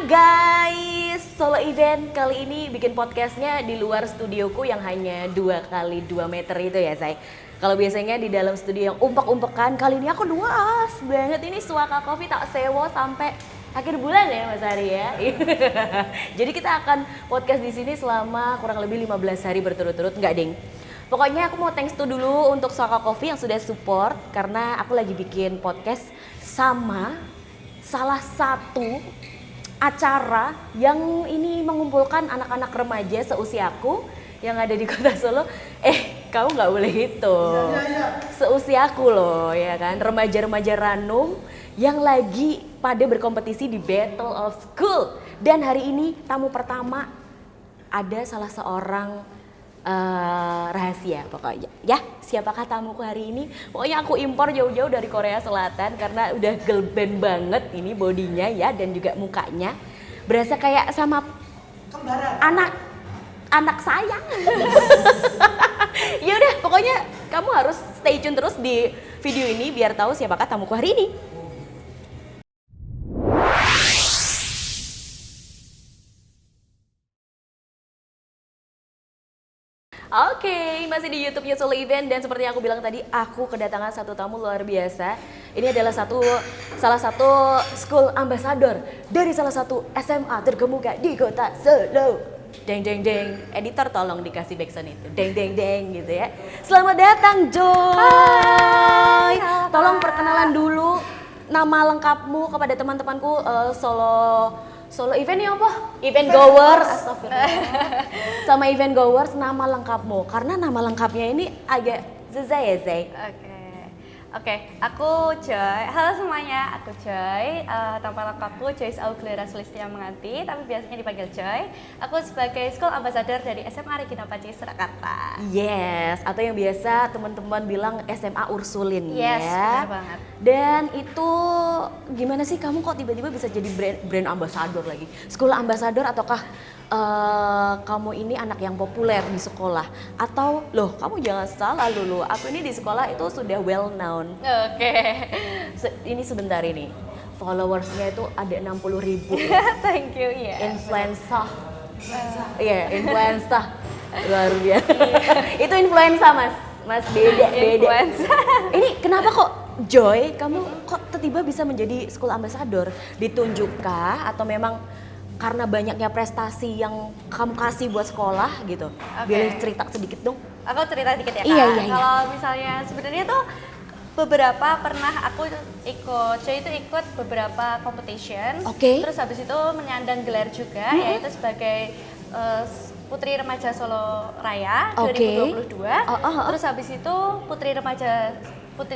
Guys, solo event kali ini bikin podcastnya di luar studioku yang hanya 2 kali 2 meter itu ya say. Kalau biasanya di dalam studio yang umpek-umpekan, kali ini aku luas banget. Ini Suaka Coffee tak sewa sampai akhir bulan ya Mas Ari ya. Jadi kita akan podcast di sini selama kurang lebih 15 hari berturut-turut, enggak ding. Pokoknya aku mau thanks to dulu untuk Suaka Coffee yang sudah support karena aku lagi bikin podcast sama salah satu acara yang ini mengumpulkan anak-anak remaja seusiaku yang ada di Kota Solo. Kamu nggak boleh hitung. Seusiaku loh, ya kan, remaja-remaja ranum yang lagi pada berkompetisi di Battle of School. Dan hari ini tamu pertama ada salah seorang rahasia pokoknya. Ya, siapakah tamuku hari ini? Pokoknya aku impor jauh-jauh dari Korea Selatan karena udah girl band banget ini bodinya ya dan juga mukanya. Berasa kayak sama kembaran. Anak sayang. Ya udah, pokoknya kamu harus stay tune terus di video ini biar tahu siapakah tamuku hari ini. Oke, masih di YouTube-nya Solo Event dan seperti yang aku bilang tadi, aku kedatangan satu tamu luar biasa. Ini adalah salah satu school ambassador dari salah satu SMA terkemuka di Kota Solo. Deng deng deng, editor tolong dikasih backsound itu. Deng deng deng gitu ya. Selamat datang Joy. Tolong perkenalan dulu nama lengkapmu kepada teman-temanku Solo event ya apa? Event goers, astagfirullah. Sama event goers nama lengkapmu, karena nama lengkapnya ini agak susah ya Zay. Oke, aku Joy. Halo semuanya, aku Joy. Nama lengkapku Joyce Auglera Sulistia Menganti, tapi biasanya dipanggil Joy. Aku sebagai School Ambassador dari SMA Regina Pacis Surakarta. Yes, atau yang biasa teman-teman bilang SMA Ursulin. Yes, ya. benar banget. Dan itu gimana sih kamu kok tiba-tiba bisa jadi brand ambassador lagi? School ambassador ataukah kamu ini anak yang populer di sekolah? Atau loh kamu jangan salah dulu, aku ini di sekolah itu sudah well known. Oke. Ini sebentar ini, followersnya itu ada 60.000. Thank you, ya. Influencer. Iya, influencer. Luar biasa. Itu influencer mas beda. Influencer. Ini kenapa kok Joy, kamu kok tiba-tiba bisa menjadi school ambassador? Ditunjukkah atau memang karena banyaknya prestasi yang kamu kasih buat sekolah gitu? Boleh cerita sedikit dong? Aku cerita dikit ya Kak. Iya. Kalau misalnya sebenarnya tuh beberapa pernah aku ikut beberapa competition. Terus habis itu menyandang gelar juga yaitu sebagai Putri Remaja Solo Raya 2022. Terus habis itu Putri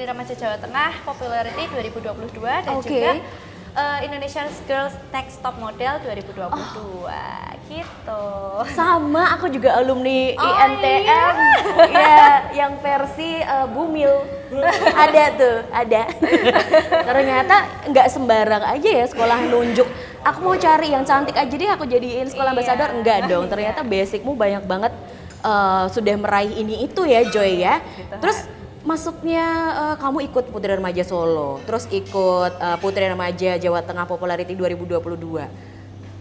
Remaja Jawa Tengah Popularity 2022 dan juga Indonesian Girls Tech Top Model 2022 gitu. Sama, aku juga alumni INTM. Ya, yang versi Bumil. Ada. Ternyata nggak sembarang aja ya sekolah nunjuk. Aku mau cari yang cantik aja deh aku jadiin sekolah ambassador. Enggak dong, ternyata basicmu banyak banget sudah meraih ini itu ya Joy ya. Gitu, terus masuknya kamu ikut Putri Remaja Solo, terus ikut Putri Remaja Jawa Tengah Popularity 2022.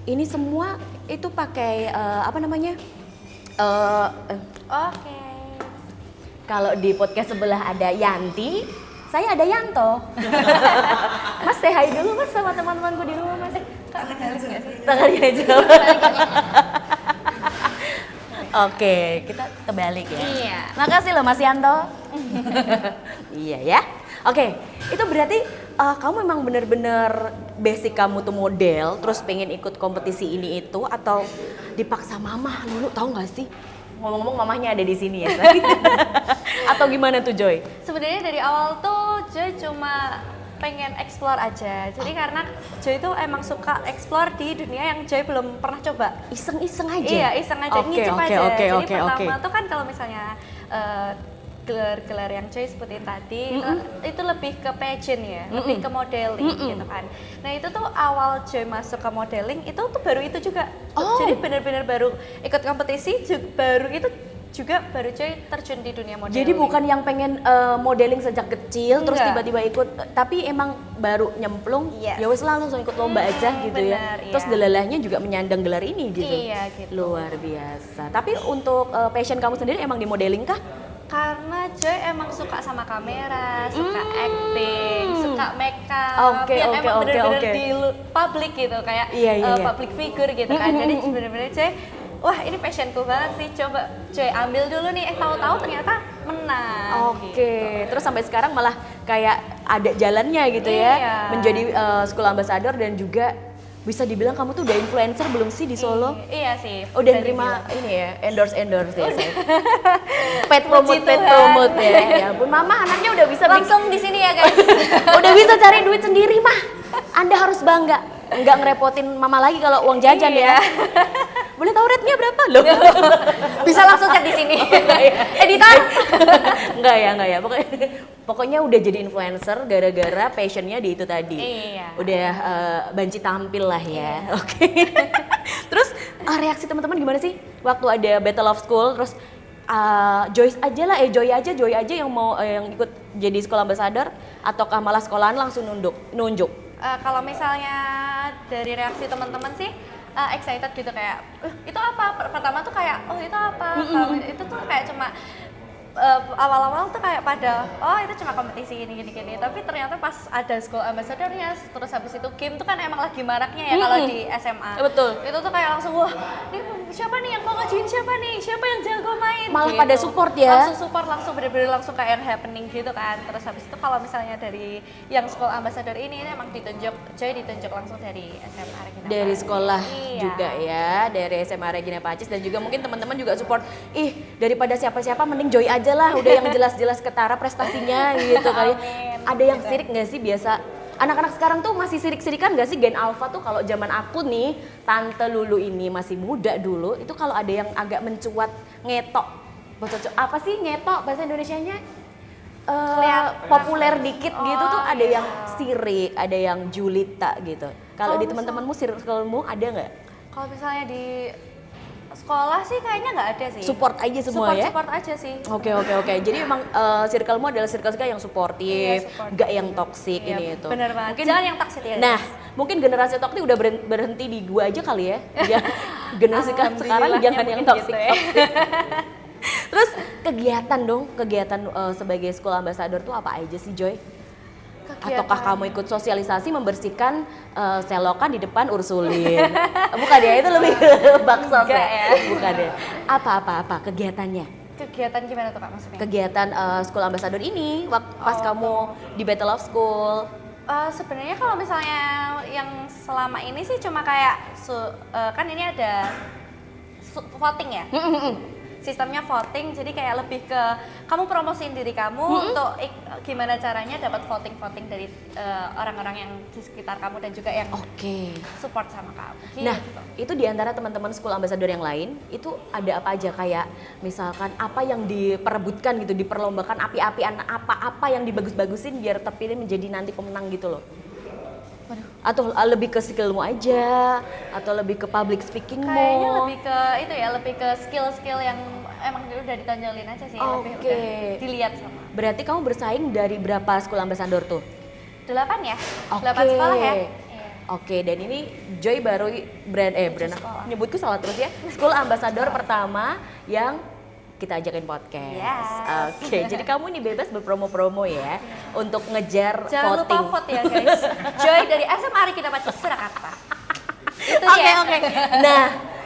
Ini semua itu pakai apa namanya? Kalau di podcast sebelah ada Yanti, saya ada Yanto. Mas say hi dulu mas sama teman-temanku di rumah mas. Tangannya aja. Oke, kita terbalik ya. Iya. Makasih loh Mas Yanto. Iya ya. Oke, itu berarti kamu memang bener-bener basic kamu tuh model, terus pengen ikut kompetisi ini itu atau dipaksa mama dulu, tahu nggak sih? Ngomong-ngomong mamahnya ada di sini ya. Atau gimana tuh Joy? Sebenarnya dari awal tuh Joy cuma pengen explore aja. Jadi karena Joy itu emang suka explore di dunia yang Joy belum pernah coba. Iseng-iseng aja? Iya, iseng aja, ngicip aja. Jadi pertama tuh kan kalau misalnya gelar-gelar yang Joy sebutin tadi itu lebih ke pageant ya, lebih ke modeling gitu kan. Nah itu tuh awal Joy masuk ke modeling itu tuh baru itu juga. Jadi benar-benar baru ikut kompetisi, baru itu juga baru Joy terjun di dunia modeling. Jadi bukan yang pengen modeling sejak kecil terus tiba-tiba ikut, tapi emang baru nyemplung, ya wes langsung ikut lomba aja gitu bener, ya. Terus delalahnya juga menyandang gelar ini gitu. Iya gitu. Luar biasa. Tapi untuk passion kamu sendiri emang di modeling kah? Karena Joy emang suka sama kamera, suka acting, suka makeup, yang emang bener-bener di public gitu, kayak public figure gitu kan. Jadi bener-bener Joy, wah ini passionku banget sih, coba Joy ambil dulu nih, tahu-tahu ternyata menang. Gitu. Terus sampai sekarang malah kayak ada jalannya gitu ya, menjadi school ambassador dan juga bisa dibilang kamu tuh udah influencer belum sih di Solo? Iya sih. Udah nerima ini ya, endorse ya saya. Pet promote ya. Ya ampun, Mama anaknya udah bisa langsung di sini ya guys. Udah bisa cari duit sendiri mah. Anda harus bangga. Enggak ngerepotin Mama lagi kalau uang jajan ya. Boleh tahu rate-nya berapa loh? Bisa langsung cek di sini. Editor. Enggak ya. Pokoknya udah jadi influencer gara-gara passionnya di itu tadi. Iya. Udah banci tampil lah ya. Oke. Terus reaksi teman-teman gimana sih waktu ada Battle of School? Terus Joy aja yang mau yang ikut jadi sekolah ambassador ataukah malah sekolahan langsung nunjuk? Kalau misalnya dari reaksi teman-teman sih excited gitu kayak itu apa? Pertama tuh kayak itu apa? Itu tuh kayak cuma awal-awal tuh kayak pada itu cuma kompetisi gini tapi ternyata pas ada school ambassadornya terus habis itu game tuh kan emang lagi maraknya ya kalau di SMA. Betul. Itu tuh kayak langsung wah ini siapa nih yang mau ngajuin siapa yang jago main malah gitu. Pada support ya, langsung bener-bener langsung kayak happening gitu kan. Terus habis itu kalau misalnya dari yang school ambassador ini emang ditunjuk langsung dari SMA Regina Pacis. Dari sekolah juga ya, dari SMA Regina Pacis dan juga mungkin teman-teman juga support daripada siapa-siapa mending Joy aja lah, udah yang jelas-jelas ketara prestasinya gitu kali. Ada yang sirik nggak sih biasa? Anak-anak sekarang tuh masih sirik-sirikan nggak sih Gen Alpha tuh? Kalau zaman aku nih, Tante Lulu ini masih muda dulu, itu kalau ada yang agak mencuat ngetok, apa sih ngetok bahasa Indonesianya? Populer dikit gitu tuh ada yang sirik, ada yang julita gitu. Kalau di teman-temanmu, circle-mu ada nggak? Kalau misalnya di sekolah sih kayaknya nggak ada sih. Support aja semua ya? Support aja sih. Oke. Jadi emang circle-mu adalah circle yang suportif, nggak yang toksik ini itu. Bener banget. Mungkin jangan yang toksik ya. Nah, mungkin generasi toksik udah berhenti di gua aja kali ya. Generasi sekarang jangan yang toksik. Gitu ya. Terus kegiatan sebagai school ambassador tuh apa aja sih Joy? Ataukah kamu ikut sosialisasi membersihkan selokan di depan Ursulin? Bukan ya, itu lebih ke baksos ya. Bukan ya. Apa kegiatannya? Kegiatan gimana tuh Kak maksudnya? Kegiatan school ambassador ini pas kamu di Battle of School. Sebenarnya kalau misalnya yang selama ini sih cuma kayak kan ini ada voting ya. Sistemnya voting, jadi kayak lebih ke kamu promosiin diri kamu untuk gimana caranya dapat voting dari orang-orang yang di sekitar kamu dan juga yang support sama kamu. Gitu. Nah, itu di antara teman-teman school ambassador yang lain, itu ada apa aja kayak misalkan apa yang diperebutkan gitu, diperlombakan api-apian, apa yang dibagus-bagusin biar terpilih menjadi nanti pemenang gitu loh. Atau lebih ke skillmu aja, atau lebih ke public speakingmu? Kayaknya lebih ke skill-skill yang emang udah ditonjolin aja sih, lebih udah dilihat sama. Berarti kamu bersaing dari berapa school ambassador tuh? 8 ya, 8 sekolah ya. Oke, dan ini Joy baru nyebutku salah terus ya, school ambassador pertama yang kita ajakin podcast. Yes. Oke, jadi kamu ini bebas berpromo-promo ya untuk ngejar Jangan voting. Jangan lupa vote ya guys. Joy dari SMA Regina Pacis Surakarta. Oke. Nah,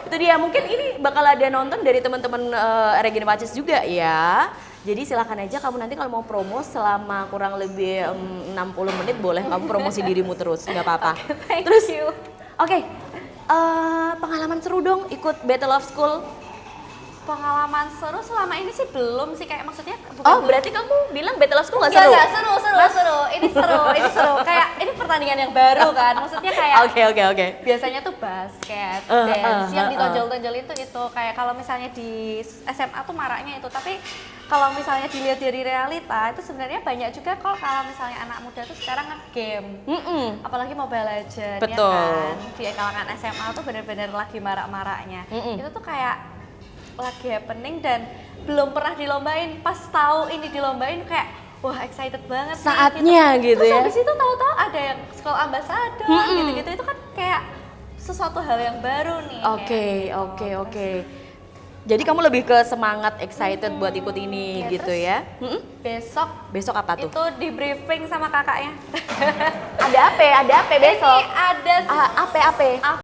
itu dia. Mungkin ini bakal ada nonton dari teman-teman Regina Pacis juga ya. Jadi silakan aja kamu nanti kalau mau promo selama kurang lebih 60 menit boleh kamu promosi dirimu terus, nggak apa-apa. Terus, pengalaman seru dong ikut Battle of School. Pengalaman seru selama ini sih belum sih, kayak maksudnya bukan. Berarti kamu bilang Battle of School nggak seru? Nggak seru. Ini seru. Kayak ini pertandingan yang baru kan, maksudnya kayak. Oke. Biasanya tuh basket, dance, yang ditonjol-tonjol itu kayak kalau misalnya di SMA tuh maraknya itu, tapi kalau misalnya dilihat dari realita itu sebenarnya banyak juga kok kalau misalnya anak muda tuh sekarang nge-game, apalagi Mobile Legends. Betul. Ya kan? Di kalangan SMA tuh bener-bener lagi marak-maraknya. Itu tuh kayak lagi happening dan belum pernah dilombain, pas tahu ini dilombain kayak wah excited banget nih, saatnya gitu, Terus ya. habis itu tahu-tahu ada yang sekolah ambasador gitu-gitu, itu kan kayak sesuatu hal yang baru nih. Oke. Jadi kamu lebih ke semangat, excited buat ikut ini gitu ya? Besok apa tuh? itu di briefing sama kakaknya. Ada apa besok? Ini ada apa?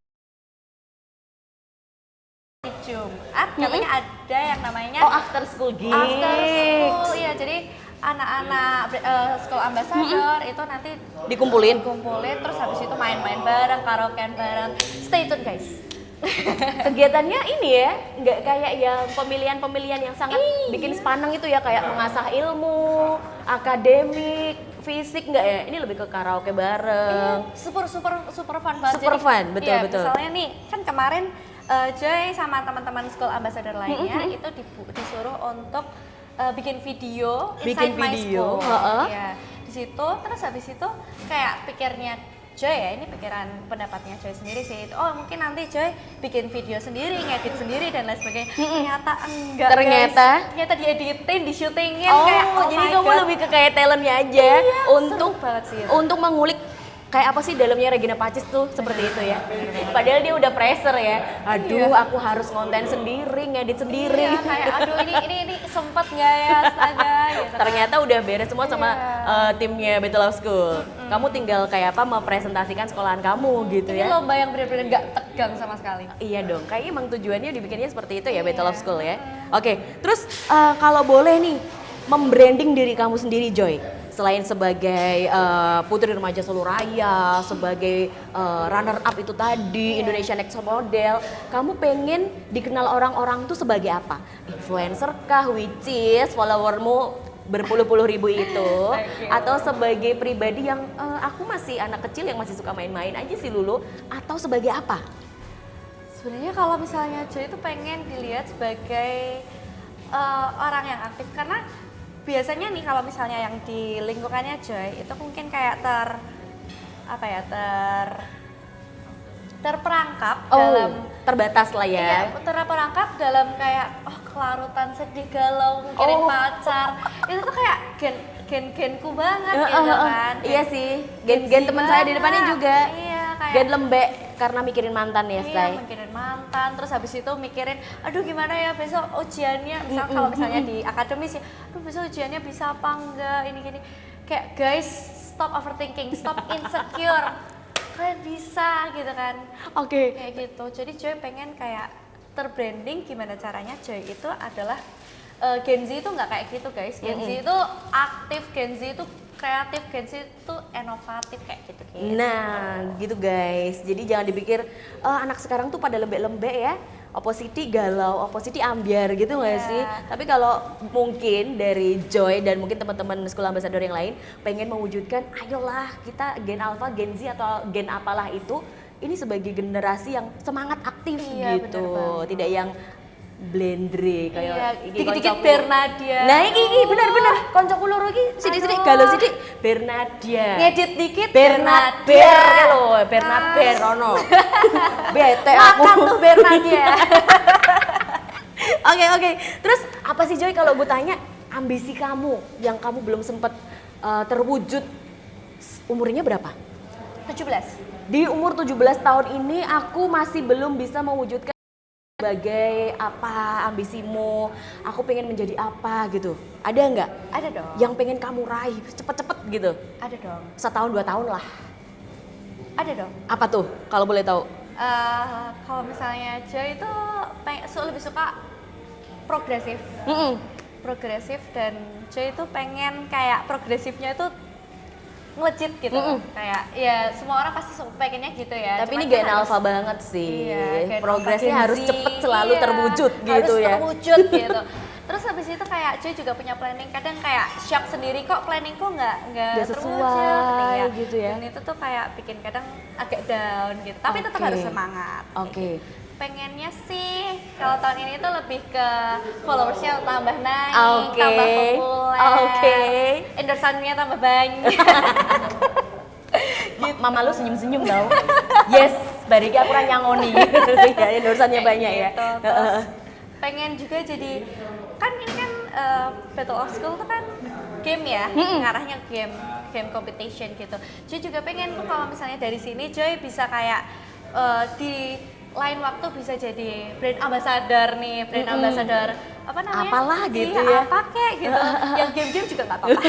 Jumat, katanya ada yang namanya After school gigs. After school, iya. Jadi anak-anak sekolah ambasador itu nanti dikumpulin, terus habis itu main-main bareng, karaokean bareng. Stay tune guys. Kegiatannya ini ya, nggak kayak yang pemilihan yang sangat bikin sepaneng itu ya, kayak mengasah ilmu, akademik, fisik, nggak ya? Ini lebih ke karaoke bareng. Super fun banget. Super fun, betul. Misalnya nih, kan kemarin Joy sama teman-teman School Ambassador lainnya itu disuruh untuk bikin video Inside My School. Ya, di situ terus habis itu kayak pikirnya Joy ya, ini pikiran pendapatnya Joy sendiri sih. Oh mungkin nanti Joy bikin video sendiri, ngedit sendiri dan lain sebagainya. Ternyata enggak. Ternyata dieditin, di syutingin kayak jadi kamu lebih ke kayak talentnya aja untuk banget sih, untuk mengulik kayak apa sih dalamnya Regina Pacis tuh, seperti itu ya. Padahal dia udah pressure ya. Aduh, aku harus konten sendiri, ngedit sendiri. Iya, kayak aduh ini sempet nggak ya astaga gitu. Ternyata udah beres semua sama timnya Battle of School. Kamu tinggal kayak apa mempresentasikan sekolahan kamu gitu ya. Ini lomba yang benar-benar nggak tegang sama sekali. Iya dong, kayaknya emang tujuannya dibikinnya seperti itu ya, Battle of School ya. Oke, terus kalau boleh nih, membranding diri kamu sendiri Joy. Selain sebagai Putri Remaja Solo Raya, sebagai runner up itu tadi, Indonesia Next Top Model, kamu pengen dikenal orang-orang tuh sebagai apa? Influencer kah, which is followermu berpuluh-puluh ribu itu, atau sebagai pribadi yang aku masih anak kecil yang masih suka main-main aja sih Lulu, atau sebagai apa? Sebenarnya kalau misalnya Joy itu pengen dilihat sebagai orang yang aktif, karena biasanya nih kalau misalnya yang di lingkungannya Joy itu mungkin kayak terperangkap dalam terbatas lah ya. Iya, terperangkap dalam kayak kelarutan sedih, galau, mikirin pacar. Itu tuh kayak gen-genku banget gitu kan. Iya sih, gen teman saya di depannya juga. Iya, kayak gen lembek karena mikirin mantan ya, Say. Iya, mikirin mantan, terus habis itu mikirin, aduh gimana ya besok ujiannya, misal kalau misalnya di akademis ya, aduh besok ujiannya bisa apa enggak, ini gini. Kayak guys, stop overthinking, stop insecure, kalian bisa gitu kan. Oke. Kayak gitu, jadi Joy pengen kayak terbranding gimana caranya Joy itu adalah Gen Z itu nggak kayak gitu guys, Gen Z itu aktif, Gen Z itu kreatif, Gen Z itu inovatif kayak gitu. Nah, gitu guys. Jadi jangan dipikir anak sekarang tuh pada lembek-lembek ya. Opposite galau, opposite ambiar gitu nggak sih? Tapi kalau mungkin dari Joy dan mungkin teman-teman School Ambassador yang lain pengen mewujudkan, ayolah kita Gen Alpha, Gen Z atau Gen apalah itu, ini sebagai generasi yang semangat aktif gitu. Tidak yang blendre kayak dikit-dikit Bernadia. Nah iki bener-bener koncoku loro iki sithik-sithik galau sithik Bernadia. Ngedit dikit Bernadia lho, Bernaber ono. Bete aku. Makan tuh Bernadia. Oke. Terus apa sih Joy kalau gue tanya ambisi kamu yang kamu belum sempet terwujud, umurnya berapa? 17. Di umur 17 tahun ini aku masih belum bisa mewujudkan sebagai apa ambisimu, aku pengen menjadi apa gitu. Ada nggak? Ada dong. Yang pengen kamu raih cepet-cepet gitu? Ada dong. 1 tahun 2 tahun lah. Ada dong. Apa tuh kalau boleh tahu? Kalau misalnya Joy itu lebih suka progresif. Progresif, dan Joy itu pengen kayak progresifnya itu ngelejit gitu. Kayak ya semua orang pasti pengennya gitu ya. Tapi ini Gen Alpha banget sih. Iya, progresnya harus cepet selalu terwujud gitu ya. Harus terwujud gitu. Terus habis itu kayak Joy juga punya planning, kadang kayak shock sendiri kok planningku nggak sesuai gitu ya. Dan itu tuh kayak bikin kadang agak down gitu. Tapi tetap harus semangat. Oke. Pengennya sih kalau tahun ini tuh lebih ke followersnya tambah naik, tambah populer, endorsannya tambah banyak. Mama lu senyum-senyum tau. Yes, bariki aku nyangoni. Ya, endorsannya banyak gitu. ya. Terus pengen juga jadi kan ini kan Battle of School itu kan game ya, ngarahnya game competition gitu. Joy juga pengen tuh kalau misalnya dari sini Joy bisa kayak di lain waktu bisa jadi brand ambassador nih, brand ambassador apa namanya? Apalah gitu iya, ya. apa kayak gitu. Yang game-game juga nggak apa-apa.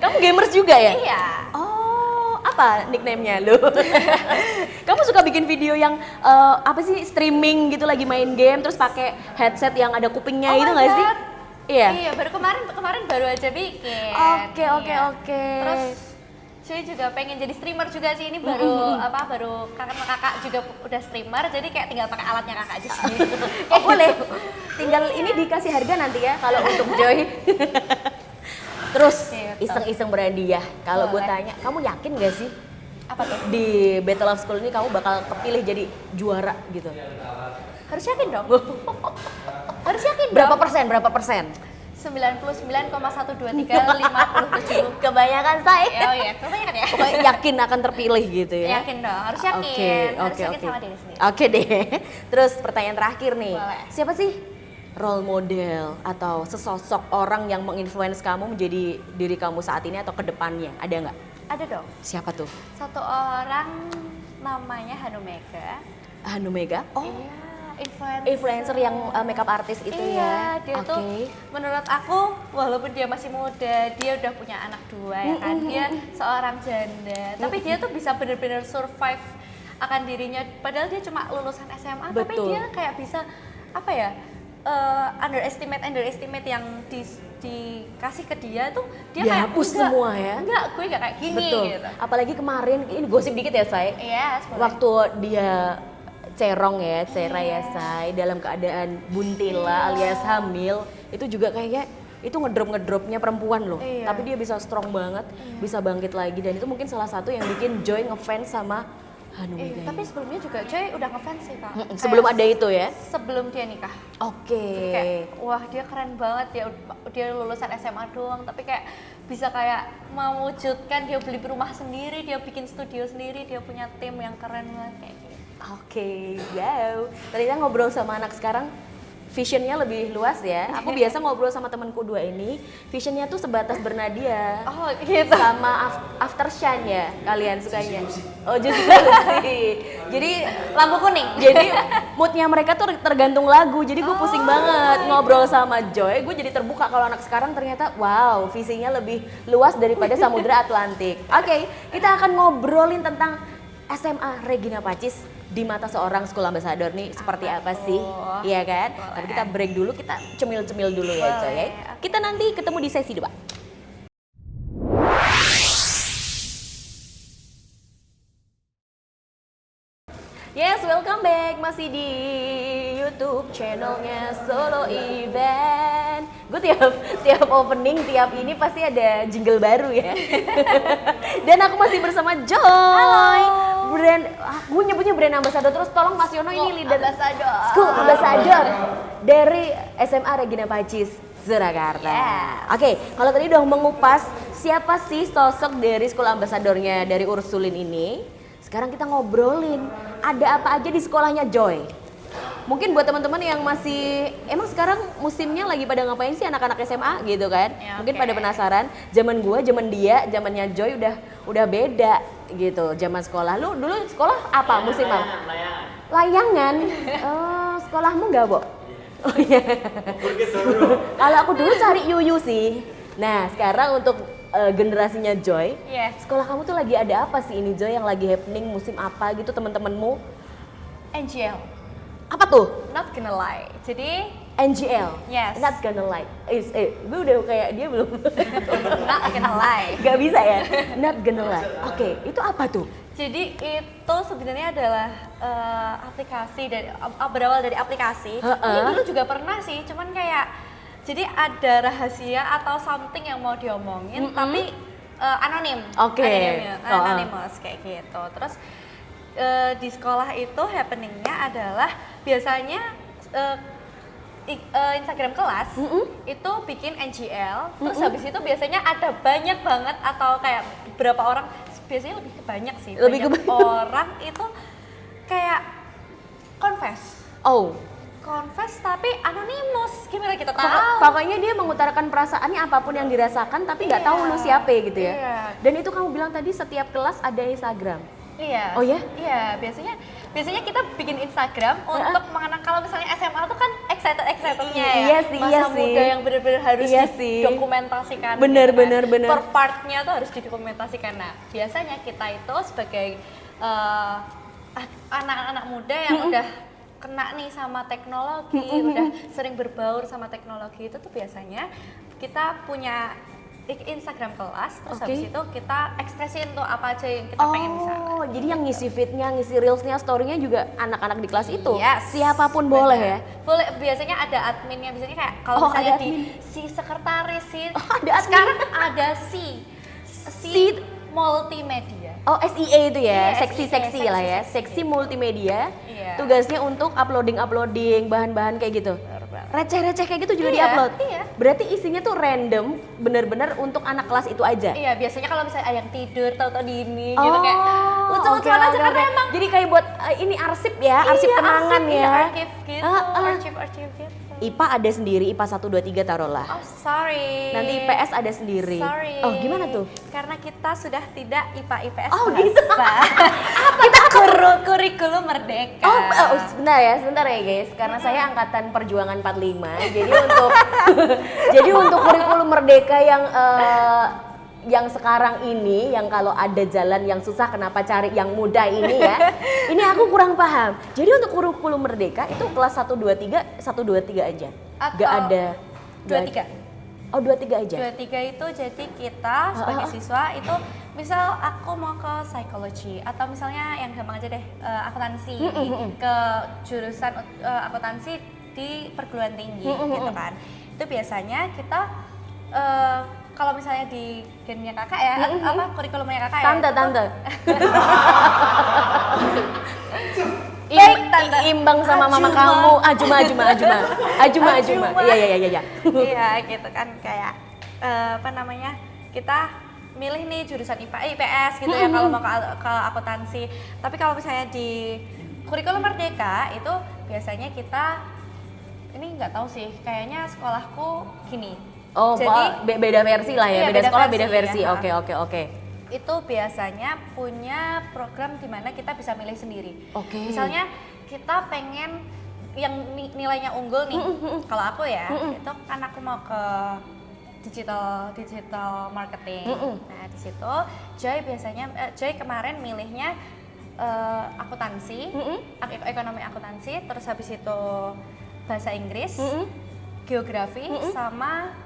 Kamu gamers juga ya? Iya. Oh, apa nickname-nya lu? Kamu suka bikin video yang apa sih streaming gitu lagi main game terus pakai headset yang ada kupingnya Oh itu my nggak sih? God. Iya. Iya, kemarin baru aja bikin. Oke. Terus saya juga pengen jadi streamer juga sih, ini baru baru kakak juga udah streamer, jadi kayak tinggal pakai alatnya kakak aja sih. Oh boleh, tinggal ini dikasih harga nanti ya kalau untuk Joy. Terus Gitu. iseng-iseng berhadiah, kalau gue Boleh. tanya, kamu yakin gak sih Apa tuh? di Battle of School ini kamu bakal kepilih jadi juara gitu? Harus yakin dong. Harus yakin Berapa dong. persen? 99,12357. Kebanyakan saya. Oh iya, kebanyakan ya. Pokoknya yakin akan terpilih gitu ya? Yakin dong, harus yakin. Harus yakin sama diri sendiri. Oke deh. Terus pertanyaan terakhir nih. Boleh. Siapa sih role model atau sesosok orang yang menginfluence kamu menjadi diri kamu saat ini atau ke depannya? Ada nggak? Ada dong. Siapa tuh? Satu orang namanya Hanumega. Hanumega? Oh, Iya, influencer yang makeup artist itu iya, ya? dia tuh menurut aku walaupun dia masih muda, dia udah punya anak 2 ya kan. Dia seorang janda, tapi dia tuh bisa bener-bener survive akan dirinya padahal dia cuma lulusan SMA, tapi Betul. dia kayak bisa apa ya? Underestimate yang dikasih ke dia tuh dia kayak Dihapus enggak, semua ya? enggak, gue gak kayak gini Betul. gitu. Apalagi kemarin, ini gosip dikit ya, Say. Iya, boleh. Waktu dia cerong ya, Cera ya, Say, dalam keadaan buntila alias hamil, itu juga kayaknya itu ngedropnya perempuan loh. Iya. Tapi dia bisa strong banget, bisa bangkit lagi, dan itu mungkin salah satu yang bikin Joy ngefans sama Hanumega. Iya, tapi sebelumnya juga Joy udah ngefans sih Kak. Sebelum Kayak ada itu ya? sebelum dia nikah. Oke. Kayak wah dia keren banget, dia lulusan SMA doang tapi kayak bisa kayak mewujudkan, dia beli rumah sendiri, dia bikin studio sendiri, dia punya tim yang keren banget kayak gitu. Oke, wow. Ternyata ngobrol sama anak sekarang visionnya lebih luas ya. Aku biasa ngobrol sama temanku 2 ini, visionnya tuh sebatas bernadia. Oh gitu. Sama aftershine ya, kalian sukanya. Oh justru sih. Jadi Lampu kuning. jadi moodnya mereka tuh tergantung lagu. Jadi gue pusing banget ngobrol sama Joy. Gue jadi terbuka kalau anak sekarang ternyata wow, visinya lebih luas daripada Samudra Atlantik. Oke, kita akan ngobrolin tentang SMA Regina Pacis di mata seorang school ambassador nih seperti apa sih? Iya kan? Boleh. Tapi kita break dulu, kita cemil-cemil dulu ya, Joy. Ya. Boleh. Kita nanti ketemu di sesi 2. Yes, welcome back. Masih di YouTube channelnya Solo Event. Gue tiap opening, tiap ini pasti ada jingle baru ya. Dan aku masih bersama Joy. Halo. Gue nyebutnya brand ambassador terus. Tolong Mas Yono ini leader Ambassador. School Ambassador dari SMA Regina Pacis, Surakarta. Yes. Oke, kalau tadi udah mengupas siapa sih sosok dari School Ambassadornya dari Ursulin ini. Sekarang kita ngobrolin ada apa aja di sekolahnya Joy. Mungkin buat teman-teman yang masih emang sekarang musimnya lagi pada ngapain sih anak-anak SMA gitu kan? Ya, Mungkin oke. pada penasaran. Zaman gua, zaman dia, zamannya Joy udah beda gitu. Zaman sekolah lu dulu sekolah apa musim apa? Layangan. Oh, sekolahmu nggak, Bo? Oh iya. Kalau aku dulu cari yuyu sih. Nah, sekarang untuk generasinya Joy, Iya. sekolah kamu tuh lagi ada apa sih ini Joy yang lagi happening musim apa gitu teman-temanmu? NGL. Apa tuh? Not gonna lie. Jadi NGL. Yes. Not gonna lie. Gue udah kayak dia belum. not gonna lie. Gak bisa ya. Not gonna lie. Oke, itu apa tuh? Jadi itu sebenarnya adalah aplikasi dari berawal dari aplikasi. Ini dulu juga pernah sih, cuman kayak jadi ada rahasia atau something yang mau diomongin tapi anonim. Oke. Anonymous kayak gitu. Terus di sekolah itu happeningnya adalah biasanya Instagram kelas itu bikin NGL, terus habis itu biasanya ada banyak banget atau kayak beberapa orang, biasanya lebih ke banyak sih, Lebih ke banyak orang itu kayak confess. Oh, confess tapi anonimus, gimana kita tahu? Pokoknya dia mengutarakan perasaannya apapun yang dirasakan tapi nggak tahu lu siapa gitu ya. Iya. Dan itu kamu bilang tadi setiap kelas ada Instagram. Iya. Oh ya? Iya, biasanya kita bikin Instagram untuk mengenang, kalau misalnya SMA tuh kan excitednya ya. Iya sih, masa muda yang benar-benar harus didokumentasikan. Bener. Per partnya tuh harus didokumentasikan. Nah, biasanya kita itu sebagai anak-anak muda yang udah kena nih sama teknologi, udah sering berbaur sama teknologi, itu tuh biasanya kita punya Instagram kelas, terus habis itu kita ekspresiin tuh apa aja yang kita pengen di sana. Oh, jadi yang ngisi feed-nya, ngisi reels-nya, story-nya juga anak-anak di kelas itu? Yes, siapapun boleh ya? Boleh, biasanya ada adminnya, biasanya kayak kalau misalnya si sekretaris sekarang ada si multimedia. Oh, SIA itu ya, Iya, seksi-seksi lah ya, seksi multimedia. Iya. Tugasnya untuk uploading bahan-bahan kayak gitu. Receh-receh kayak gitu juga diupload. Iya. Berarti isinya tuh random, bener-bener untuk anak kelas itu aja. Iya, biasanya kalau misalnya yang tidur tahu-tahu dini gitu kayak lucu-lucuan aja karena emang. Jadi kayak buat ini arsip ya, arsip kenangan ya. Arsip gitu, arsip gitu. IPA ada sendiri, IPA 1 2 3 taruhlah. Oh, sorry. Nanti IPS ada sendiri. Sorry. Oh, gimana tuh? Karena kita sudah tidak IPA IPS. Oh, gitu. Kita kurikulum merdeka. Oh, sebentar ya guys, karena saya angkatan perjuangan 45. Jadi untuk untuk kurikulum merdeka yang sekarang ini, yang kalau ada jalan yang susah kenapa cari yang mudah ini ya. Ini aku kurang paham. Jadi untuk kurikulum merdeka itu kelas 1 2 3 aja. Atau Gak ada 23. Oh, 23 aja. 23 itu jadi kita sebagai siswa itu misal aku mau ke psikologi atau misalnya yang gampang aja deh akuntansi ke jurusan akuntansi di perguruan tinggi gitu kan. Itu biasanya kita kalau misalnya di gennya kakak ya, kurikulumnya kakak ya? Tante. Tante. Imbang sama mama kamu. Ajuma. Iya. Iya gitu kan, kayak kita milih nih jurusan IPA, IPS gitu ya kalau mau ke akuntansi. Tapi kalau misalnya di kurikulum merdeka itu biasanya kita, ini nggak tahu sih, kayaknya sekolahku gini. Oh, jadi beda versi lah ya, iya, beda sekolah beda versi. Ya. Oke. Itu biasanya punya program di mana kita bisa milih sendiri. Oke. Misalnya kita pengen yang nilainya unggul nih. Kalau aku ya, itu kan aku mau ke digital marketing. Nah, di situ Joy kemarin milihnya akuntansi, ekonomi akuntansi, terus habis itu bahasa Inggris, geografi, sama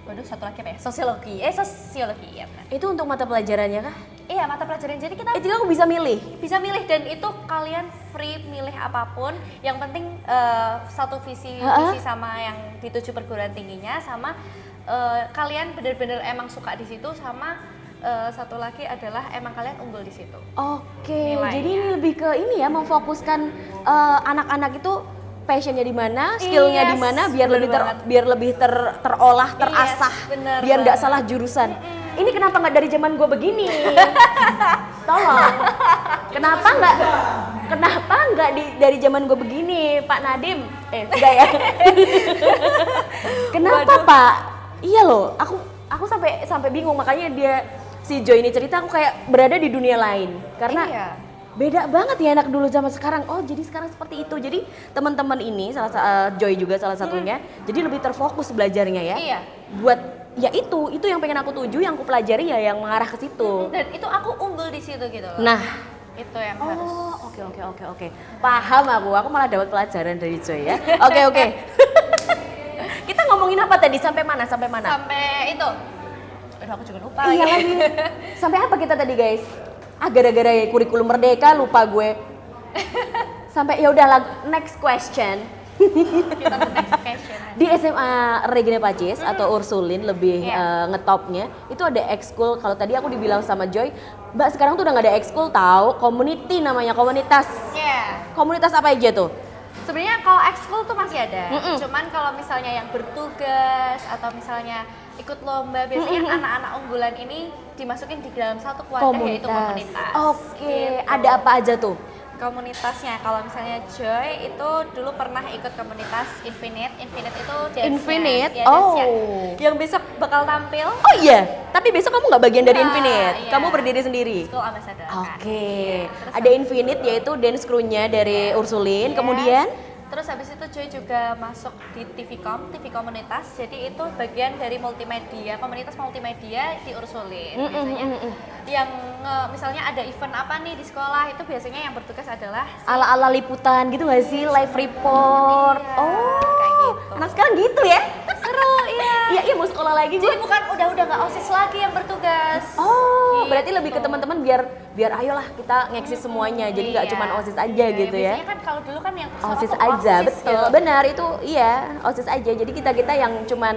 satu lagi apa ya? Sosiologi ya. Itu untuk mata pelajarannya kah? Iya, mata pelajaran. Jadi kita Itu aku bisa milih dan itu kalian free milih apapun. Yang penting satu visi sama yang dituju perguruan tingginya, sama kalian benar-benar emang suka di situ, sama satu lagi adalah emang kalian unggul di situ. Oke. Nilainya. Jadi ini lebih ke ini ya, memfokuskan anak-anak itu passionnya di mana, skillnya di mana, biar lebih terolah, terasah, biar nggak salah jurusan. Ini kenapa nggak dari zaman gue begini? Tolong. Kenapa nggak dari zaman gue begini, Pak Nadim? Enggak ya? Kenapa Pak? Iya loh, aku sampai bingung, makanya si Joy ini cerita aku kayak berada di dunia lain karena. Beda banget ya anak dulu zaman sekarang. Oh, jadi sekarang seperti itu. Jadi teman-teman ini Joy juga salah satunya. Jadi lebih terfokus belajarnya ya. Iya. Buat ya itu yang pengen aku tuju, yang aku pelajari ya yang mengarah ke situ. Dan itu aku unggul di situ gitu loh. Nah, itu yang harus. Oke. Paham aku malah dapat pelajaran dari Joy ya. Oke. Kita ngomongin apa tadi? Sampai mana? Sampai itu. Aduh, aku juga lupa iya lagi. Sampai apa kita tadi, guys? Gara-gara kurikulum merdeka lupa gue. Sampai ya udah next question. Kita ke next question. Di SMA Regina Pacis atau Ursulin lebih ngetopnya itu ada ekskul. Kalau tadi aku dibilang sama Joy, Mbak sekarang tuh udah nggak ada ekskul, tahu? Community namanya, komunitas. Komunitas apa aja tuh? Sebenarnya kalau ekskul tuh masih ada. Cuman kalau misalnya yang bertugas atau misalnya ikut lomba, biasanya anak-anak unggulan ini dimasukin di dalam satu keluarga, yaitu komunitas. Oke, gitu. Ada apa aja tuh? komunitasnya. Kalau misalnya Joy itu dulu pernah ikut komunitas Infinite. Infinite itu dance-nya. Infinite? Ya, dance-nya. Oh. Yang besok bakal tampil. Oh iya, tapi besok kamu nggak bagian dari Nggak, Infinite, iya. kamu berdiri sendiri. School Ambassador. Oke, Terus ada Infinite yaitu dance crew-nya dari Ursulin, Yes. kemudian Terus habis itu Joy juga masuk di TVCom, TV komunitas. Jadi itu bagian dari multimedia, komunitas multimedia di Ursulin. Biasanya yang misalnya ada event apa nih di sekolah, itu biasanya yang bertugas adalah ala-ala liputan gitu nggak sih, live report. Iya, Oh, kayak gitu. anak sekarang gitu ya? seru, iya. Iya, iya mau sekolah lagi. Jadi bukan udah nggak OSIS lagi yang bertugas. Oh, Gitu. berarti lebih ke teman-teman biar ayolah kita ngeksis semuanya. Jadi nggak Iya. cuma OSIS aja gitu ya. Biasanya kan kalau dulu kan yang sekolah OSIS tuh aja, OSIS betul. gitu. Benar itu, iya, OSIS aja. Jadi kita yang cuman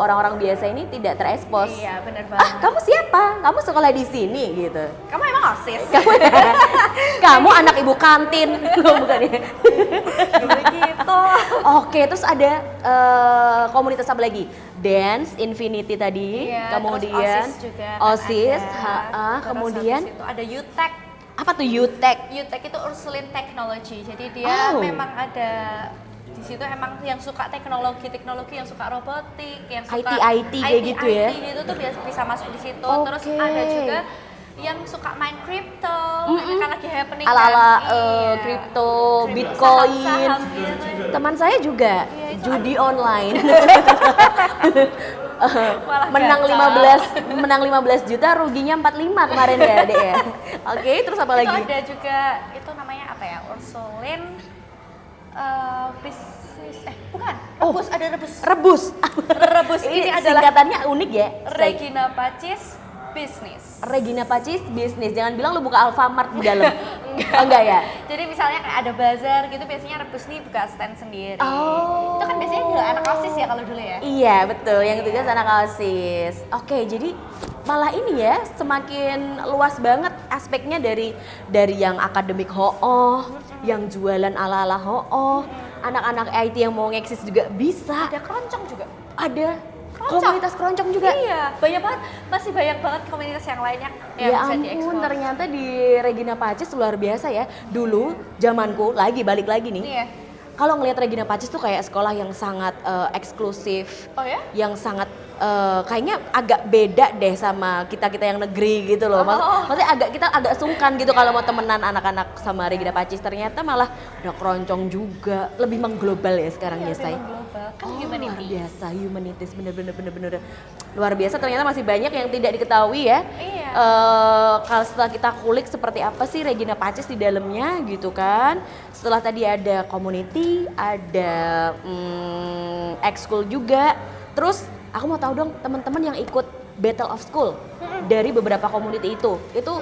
orang-orang biasa ini tidak terekspos. Iya, benar Ah, banget. kamu siapa? Kamu sekolah di sini gitu. Kamu emang OSIS? Kamu anak ibu kantin, bukan ya? Begitu. Oke, terus ada komunitas apa lagi? Dance, Infinity tadi, Iya, kemudian terus OSIS juga kan OSIS, ada. Terus kemudian habis itu ada UTech. apa tuh UTech? UTech itu Ursulin Technology. Jadi dia Oh. memang ada di situ emang yang suka teknologi, yang suka robotik, yang suka IT kayak gitu ya? IT gitu tuh bisa masuk di situ. Oke. Terus ada juga yang suka main crypto, ini kan lagi happening Ala-ala kan. Iya. kripto, Bitcoin. Saham-saham gitu. Teman saya juga Iya, itu judi online. Malah menang gagal. 15 juta, ruginya 45 kemarin ya, Dek ya. Oke, terus apa Itu lagi? ada juga, itu namanya apa ya, Ursulin bisnis, bukan, rebus, ada rebus. Rebus. Rebus ini adalah singkatannya unik ya. Regina Pacis Bisnis. Regina Pacis bisnis. Jangan bilang lu buka Alfamart di dalam. Enggak ya? Jadi misalnya kayak ada bazar gitu, biasanya Rebus nih buka stand sendiri. Oh. Itu kan biasanya juga anak OSIS ya kalau dulu ya. Iya betul, yang tugas anak OSIS. Oke, jadi malah ini ya semakin luas banget aspeknya dari yang akademik ho'oh, yang jualan ala-ala ho'oh, anak-anak IT yang mau ngeksis juga bisa. Ada keroncong juga. Ada Keroncong. komunitas keroncong juga. Iya, banyak banget, masih banyak banget komunitas yang lainnya yang Ya bisa ampun, diekspor. ternyata di Regina Pacis luar biasa ya. Dulu zamanku balik lagi nih. Iya. Kalau ngelihat Regina Pacis tuh kayak sekolah yang sangat eksklusif. Oh ya? Yang sangat kayaknya agak beda deh sama kita yang negeri gitu loh. Maksudnya kita agak sungkan gitu kalau mau temenan anak-anak sama Regina Pacis. Ternyata malah ada keroncong juga, lebih mengglobal ya sekarang ya, Say. Global kan Luar humanity. biasa, humanities bener luar biasa. Ternyata masih banyak yang tidak diketahui ya. Iya. Kalau setelah kita kulik seperti apa sih Regina Pacis di dalamnya gitu kan. Setelah tadi ada community, ada ekskul juga. Terus aku mau tahu dong teman-teman yang ikut Battle of School dari beberapa community itu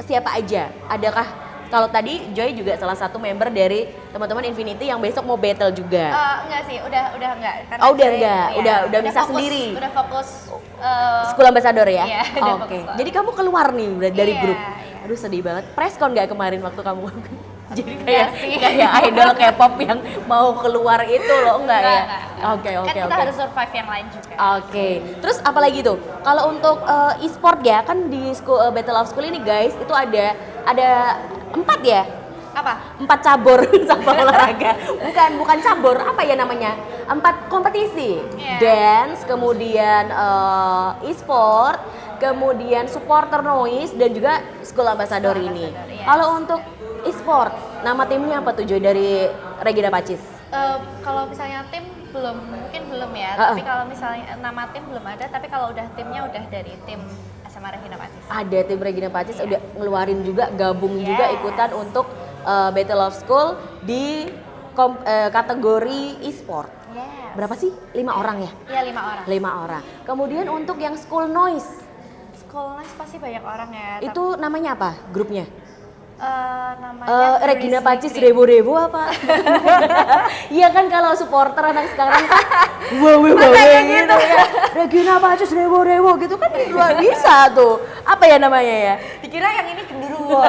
siapa aja? Adakah kalau tadi Joy juga salah satu member dari teman-teman Infinity yang besok mau battle juga? Enggak sih, udah enggak. Karena Oh, udah Joy, enggak, iya, udah bisa fokus, sendiri. Udah fokus School Ambassador ya? Iya, udah Oke. fokus. Jadi kamu keluar nih dari Iya, grup. iya. Aduh sedih banget. Preskon nggak kemarin waktu kamu? Jadi Enggak kayak sih. kayak idol K-pop yang mau keluar itu loh, enggak ya? enggak. Oke. Kan kita harus survive yang lain juga. Oke. Terus apa lagi tuh? Kalau untuk e-sport ya, kan di Battle of School ini guys, itu ada 4 ya? Apa? 4 cabur sama olahraga. Bukan cabur, apa ya namanya? 4 kompetisi. Iya. Dance, kemudian e-sport, kemudian supporter noise dan juga School Ambassador School ini. Ambassador, yes. Kalau untuk e-sport, nama timnya apa tuh Joy dari Regina Pacis? Kalau misalnya tim mungkin belum ya. Tapi kalau misalnya nama tim belum ada, tapi kalau udah timnya udah dari tim SMA Regina Pacis. Ada tim Regina Pacis udah ngeluarin juga, gabung juga Yes. ikutan untuk Battle of School di kategori e-sport. Yes. Berapa sih? 5 orang ya? Iya, 5 orang. 5 orang. Kemudian untuk yang school noise, School Nice pasti banyak orang ya. itu namanya apa grupnya? Namanya Regina Grizzly Pacis Green. Revo apa? Iya kan kalau supporter anak sekarang kan wow gitu ya. Regina Pacis Revo gitu kan luar biasa tuh. Apa ya namanya ya? Dikira yang ini genderuwo.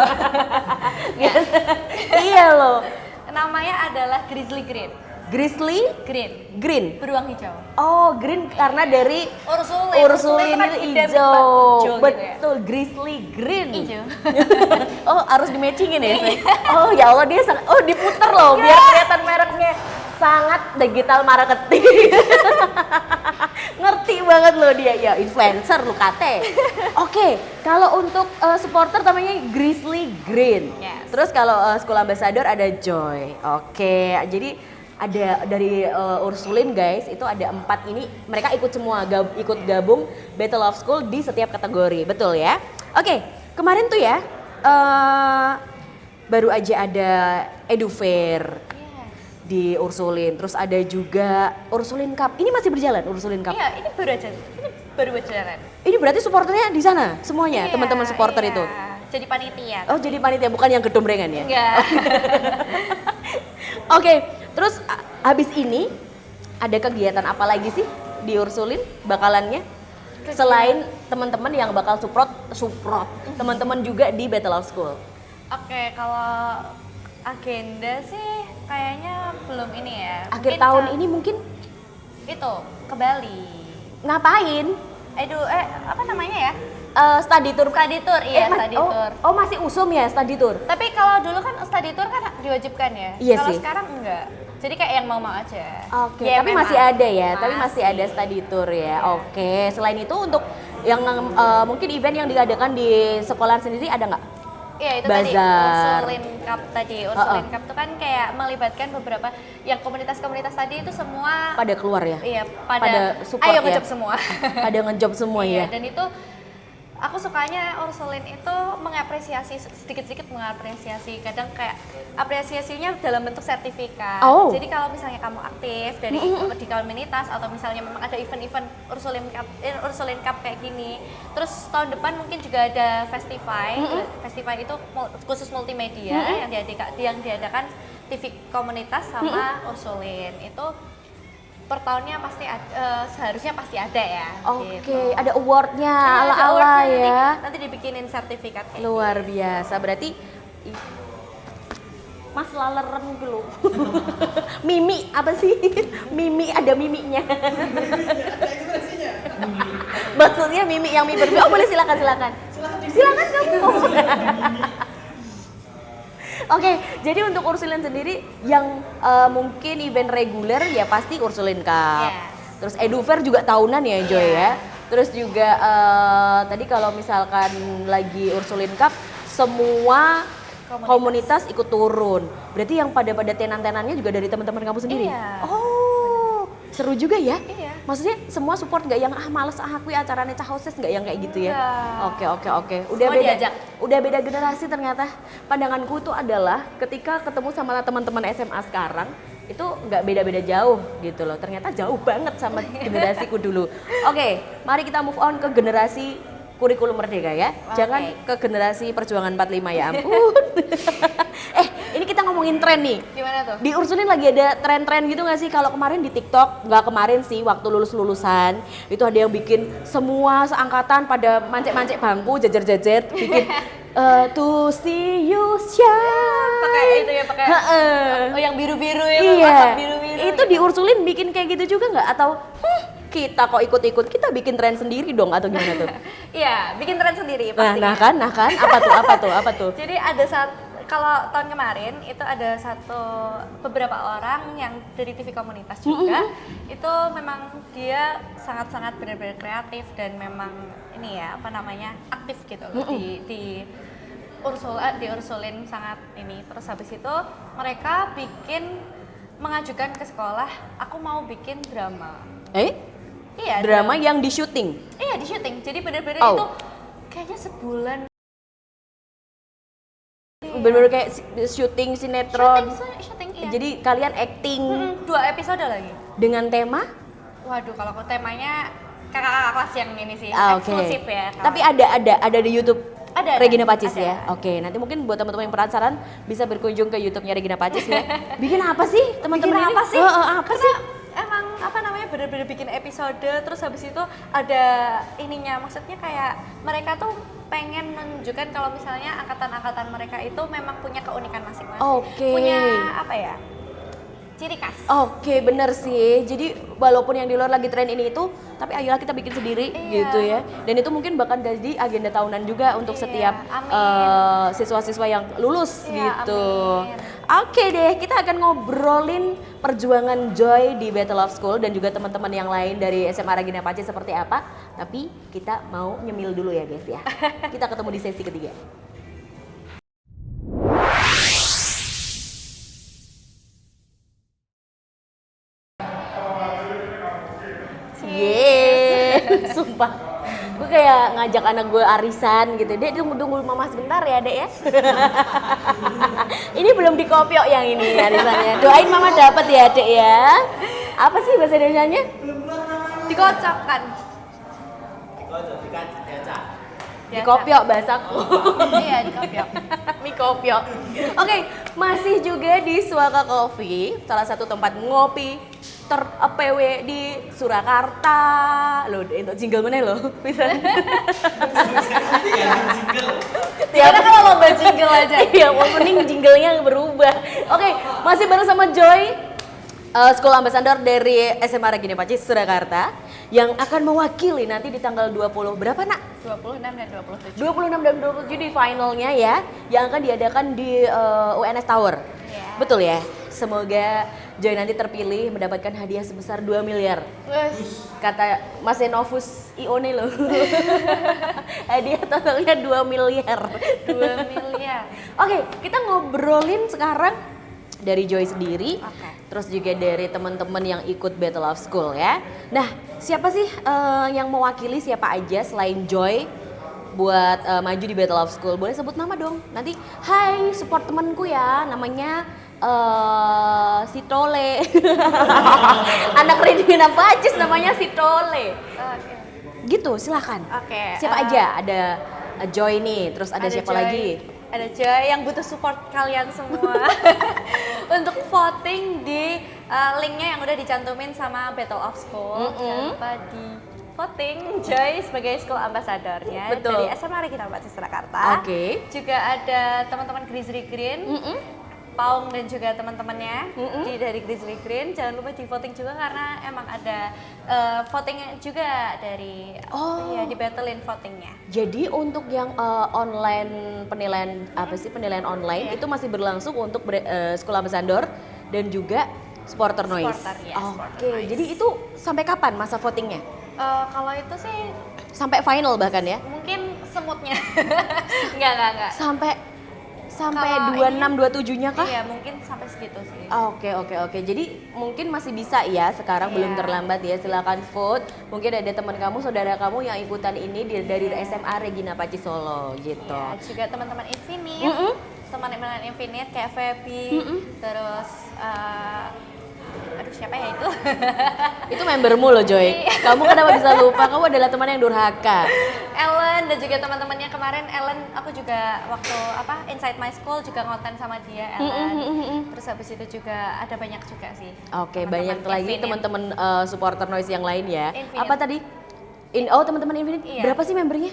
Iya loh. Namanya adalah Grizzly Green. Grizzly Green. green. Beruang hijau. Oh, green karena dari Ursulin. Ursulin kan itu identik hijau. banget hijau gitu ya. Betul, Grizzly green. Hijau. Oh, harus di matchingin ya? Say? Oh, ya Allah dia sangat, oh diputer loh biar kelihatan mereknya. Sangat digital marketing. Ngerti banget loh dia, ya influencer lu kate. Oke, kalau untuk supporter namanya Grizzly Green. Yes. Terus kalau school ambassador ada Joy. Oke, jadi ada dari Ursulin guys, itu ada 4 ini, mereka ikut semua, ikut gabung Battle of School di setiap kategori, betul ya? Oke, kemarin tuh ya, baru aja ada EduFair di Ursulin, terus ada juga Ursulin Cup. Ini masih berjalan Ursulin Cup? Iya, ini baru aja. Ini baru berjalan. Ini berarti supporternya di sana semuanya, Iya, teman-teman supporter iya. itu. Jadi panitia. Oh, jadi panitia bukan yang gedomrengan ya? Enggak. Oke, terus habis ini ada kegiatan apa lagi sih di Ursulin bakalannya? Selain teman-teman yang bakal support teman-teman juga di Battle of School. Oke, kalau agenda sih kayaknya belum ini ya. Akhir Mungkin tahun ini mungkin itu ke Bali. ngapain? Apa namanya ya? Study tour. Study tour, iya study tour. Oh, masih usum ya study tour? Tapi kalau dulu kan study tour kan diwajibkan ya. Iya Kalau sih. sekarang enggak. Jadi kayak yang mau-mau aja. Oke, Ya, tapi memang. masih ada ya, tapi masih ada study tour ya. Oke, selain itu untuk yang mungkin event yang diadakan di sekolah sendiri ada nggak? Iya itu Bazar. tadi Ursulin Cup tadi. Ursulin Cup itu kan kayak melibatkan beberapa yang komunitas-komunitas tadi itu semua Pada keluar ya? iya pada support ayo ya? ngejob semua. Pada ngejob semua Iya, ya? dan itu aku sukanya Ursulin itu mengapresiasi sedikit-sedikit mengapresiasi, kadang kayak apresiasinya dalam bentuk sertifikat. Oh. Jadi kalau misalnya kamu aktif dari di komunitas atau misalnya memang ada event-event Ursulin Cup kayak gini, terus tahun depan mungkin juga ada festival. Festival itu khusus multimedia yang diadakan TV komunitas sama Ursulin. Itu per tahunnya pasti seharusnya pasti ada ya. Oke, gitu. ada awardnya Iya, ada ala-ala awardnya ya. nanti dibikinin sertifikat kayak Luar gitu. biasa, berarti Mas laleren dulu. Mimi apa sih? Mimi ada miminya. Maksudnya mimi yang mimi berbeda. Oh boleh silakan. Silakan kamu. Oke, jadi untuk Ursulin sendiri yang mungkin event reguler ya pasti Ursulin Cup. Yes. Terus EduFair juga tahunan ya Joy ya. Terus juga tadi kalau misalkan lagi Ursulin Cup semua komunitas ikut turun. Berarti yang pada tenan-tenannya juga dari teman-teman kamu sendiri? Iya. Oh, seru juga ya? Iya. Maksudnya semua support nggak yang males aku ya acaranya cahoses nggak yang kayak gitu ya? Enggak. Oke. Udah Semua beda. diajak. Udah beda generasi ternyata. Pandanganku tuh adalah ketika ketemu sama teman-teman SMA sekarang itu nggak beda-beda jauh gitu loh. Ternyata jauh banget sama generasiku dulu. Oke, mari kita move on ke generasi kurikulum merdeka ya. Jangan ke generasi perjuangan 45 ya ampun. Ini kita ngomongin tren nih. Gimana tuh? Di Ursulin lagi ada tren-tren gitu nggak sih? Kalau kemarin di TikTok, nggak kemarin sih, waktu lulus-lulusan itu ada yang bikin semua seangkatan pada mancek-mancek bangku, jajar-jajar, bikin to see you shine. Pakai itu ya, pakai oh yang biru-biru ya, Iya. masak biru-biru. Itu di Ursulin bikin kayak gitu juga nggak? Atau kita kok ikut-ikut, kita bikin tren sendiri dong atau gimana tuh? Iya, bikin tren sendiri pastinya. Nah kan, apa tuh? Jadi ada kalau tahun kemarin itu ada beberapa orang yang dari TV komunitas juga, itu memang dia sangat-sangat benar-benar kreatif dan memang ini ya apa namanya aktif gitu loh di Ursulin sangat ini. Terus habis itu mereka mengajukan ke sekolah, aku mau bikin drama. Iya, Drama yang di syuting? Iya, di syuting. Jadi benar-benar itu kayaknya sebulan. Bener-bener kayak syuting sinetron. Syuting iya. Jadi kalian acting 2 episode lagi. dengan tema? Waduh, kalau temanya kakak-kakak kelas yang ini sih, Oke. eksklusif ya. Tapi ada di YouTube Ada. Regina Pacis Ada. ya. Oke, nanti mungkin buat teman-teman yang penasaran bisa berkunjung ke YouTube-nya Regina Pacis ya. Bikin apa sih teman-teman Bikin ini? apa sih? Apa sih? Emang apa namanya bener-bener bikin episode, terus habis itu ada ininya, maksudnya kayak mereka tuh pengen menunjukkan kalau misalnya angkatan-angkatan mereka itu memang punya keunikan masing-masing. Oke. Punya apa ya? ciri khas. Oke, bener sih. Jadi walaupun yang di luar lagi tren ini itu, tapi ayolah kita bikin sendiri gitu ya. Dan itu mungkin bahkan jadi agenda tahunan juga untuk setiap siswa-siswa yang lulus gitu. Oke deh, kita akan ngobrolin perjuangan Joy di Battle of School dan juga teman-teman yang lain dari SMA Regina Pacis seperti apa. Tapi kita mau nyemil dulu ya guys ya. Kita ketemu di sesi ketiga. Yeay, sumpah gue kayak ngajak anak gue arisan gitu. Dek, tunggu mama sebentar ya dek ya. Ini belum dikopiok yang ini arisannya. Doain mama dapat ya dek ya. Apa sih bahasa Indonesianya? Dikocokkan. Dikopiok bahasaku. Iya, dikopiok. Mikopiok. Oke, masih juga di Suaka Coffee, salah satu tempat ngopi ter-PW di Surakarta. Loh, untuk jingle mana lo? Bisa. Karena kalau lomba jingle aja. Iya, mending jinglenya berubah. Oke, masih bareng sama Joy, School Ambassador dari SMA Regina Pacis Surakarta yang akan mewakili nanti di tanggal 20 berapa nak? 26 dan 27. 26 dan 27 di finalnya ya, yang akan diadakan di UNS Tower. Yeah. Betul ya? Semoga Joy nanti terpilih mendapatkan hadiah sebesar 2 miliar. Kata Mas Enovus Ione loh. Hadiah totalnya 2 miliar. 2 miliar. Oke, kita ngobrolin sekarang dari Joy sendiri. Oke. Terus juga dari teman-teman yang ikut Battle of School ya. Nah, siapa sih yang mewakili siapa aja selain Joy buat maju di Battle of School? Boleh sebut nama dong. Nanti, hai support temanku ya, namanya si Tole. Anak Regina Pacis namanya si Tole. Gitu, silakan. Oke. Siapa aja? Ada Joy nih, terus ada siapa Joy, lagi? Ada Joy yang butuh support kalian semua untuk voting di linknya yang udah dicantumin sama Battle of School. Jangan lupa di voting Joy sebagai School Ambassador-nya dari SMA Regina Pacis Surakarta. Juga ada teman-teman Grizzly Green, Paung dan juga teman-temannya dari Grizzly Green. Jangan lupa di voting juga karena emang ada votingnya juga dari di battlein votingnya. Jadi untuk yang online penilaian penilaian online itu masih berlangsung untuk School Ambassador dan juga Supporter Noise. Oke, jadi itu sampai kapan masa votingnya? Kalau itu sih sampai final bahkan ya? Mungkin semutnya. Enggak. Sampai 26-27-nya kah? Iya, mungkin sampai segitu sih. Oke. Jadi mungkin masih bisa ya, sekarang belum terlambat ya. Silakan vote. Mungkin ada teman kamu, saudara kamu yang ikutan ini dari SMA Regina Pacis Solo gitu. Ya, juga teman-teman Infinite. Teman-teman Infinite kayak Feby, terus aduh siapa ya itu? Itu membermu loh Joy. Kamu kenapa bisa lupa? Kamu adalah teman yang durhaka. Ellen dan juga teman-temannya kemarin. Ellen aku juga waktu Inside My School juga ngonten sama dia Ellen. Terus habis itu juga ada banyak juga sih. Oke, banyak lagi teman-teman supporter Noise yang lain ya. Infinite. Apa tadi? Teman-teman Infinite. Iya. Berapa sih membernya?